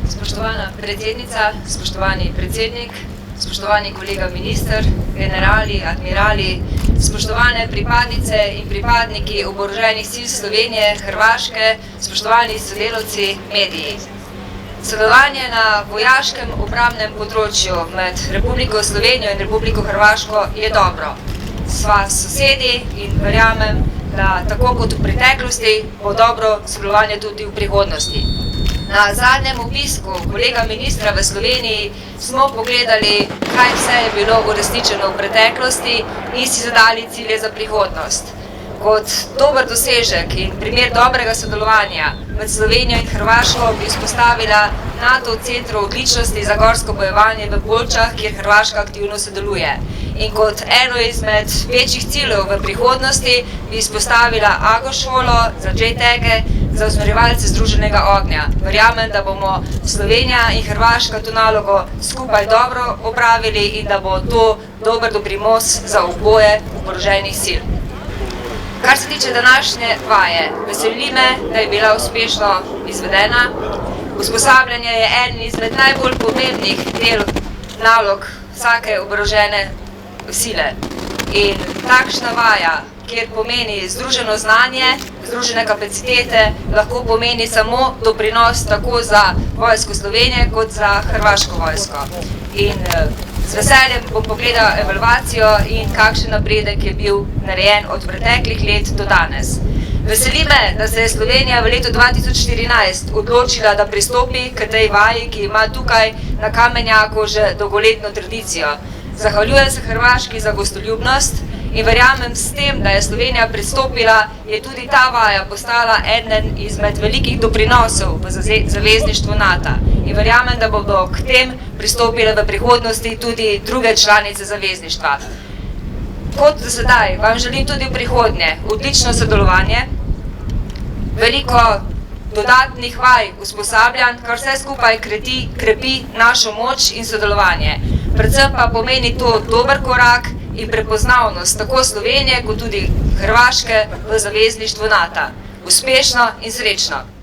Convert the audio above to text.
Spoštovana predsednica, spoštovani predsednik, spoštovani kolega minister, generali, admirali, spoštovane pripadnice in pripadniki oboroženih sil Slovenije, Hrvaške, spoštovani sodelavci, mediji. Sodelovanje na vojaškem obrambnem področju med Republiko Slovenijo in Republiko Hrvaško je dobro. Sva sosedi in verjamem, da tako kot v preteklosti bo dobro sodelovanje tudi v prihodnosti. Na zadnjem obisku kolega ministra v Sloveniji smo pogledali, kaj vse je bilo uresničeno v preteklosti in si zadali cilje za prihodnost. Kot dober dosežek in primer dobrega sodelovanja med Slovenijo in Hrvaško bi izpostavila NATO centru odličnosti za gorsko bojevanje v Poljčah, kjer Hrvaška aktivno sodeluje. In kot eno izmed večjih ciljev v prihodnosti bi izpostavila AGO šolo za JTAG-e, za usmerjevalce združenega ognja. Verjamem, da bomo Slovenija in Hrvaška to nalogo skupaj dobro opravili in da bo to dober doprinos za oboje oboroženih sil. Kar se tiče današnje vaje, veseli me, da je bila uspešno izvedena. Usposabljanje je eden izmed najbolj pomembnih del nalog vsake oborožene sile. In takšna vaja, kjer pomeni združeno znanje, združene kapacitete, lahko pomeni samo doprinos tako za vojsko Slovenije kot za hrvaško vojsko. In z veseljem bom pogledala evalvacijo in kakšen napredek je bil narejen od preteklih let do danes. Veseli me, da se je Slovenija v letu 2014 odločila, da pristopi k tej vaji, ki ima tukaj na Kamenjaku že dolgoletno tradicijo. Zahvaljujem se Hrvaški za gostoljubnost in verjamem s tem, da je Slovenija pristopila, je tudi ta vaja postala eden izmed velikih doprinosov v zavezništvu NATO. In verjamem, da bodo k tem pristopile v prihodnosti tudi druge članice zavezništva. Kot do sedaj vam želim tudi v prihodnje odlično sodelovanje, veliko dodatnih vaj usposabljanj, kar vse skupaj krepi našo moč in sodelovanje. Predvsem pa pomeni to dober korak in prepoznavnost tako Slovenije kot tudi Hrvaške v zavezništvu NATO. Uspešno in srečno!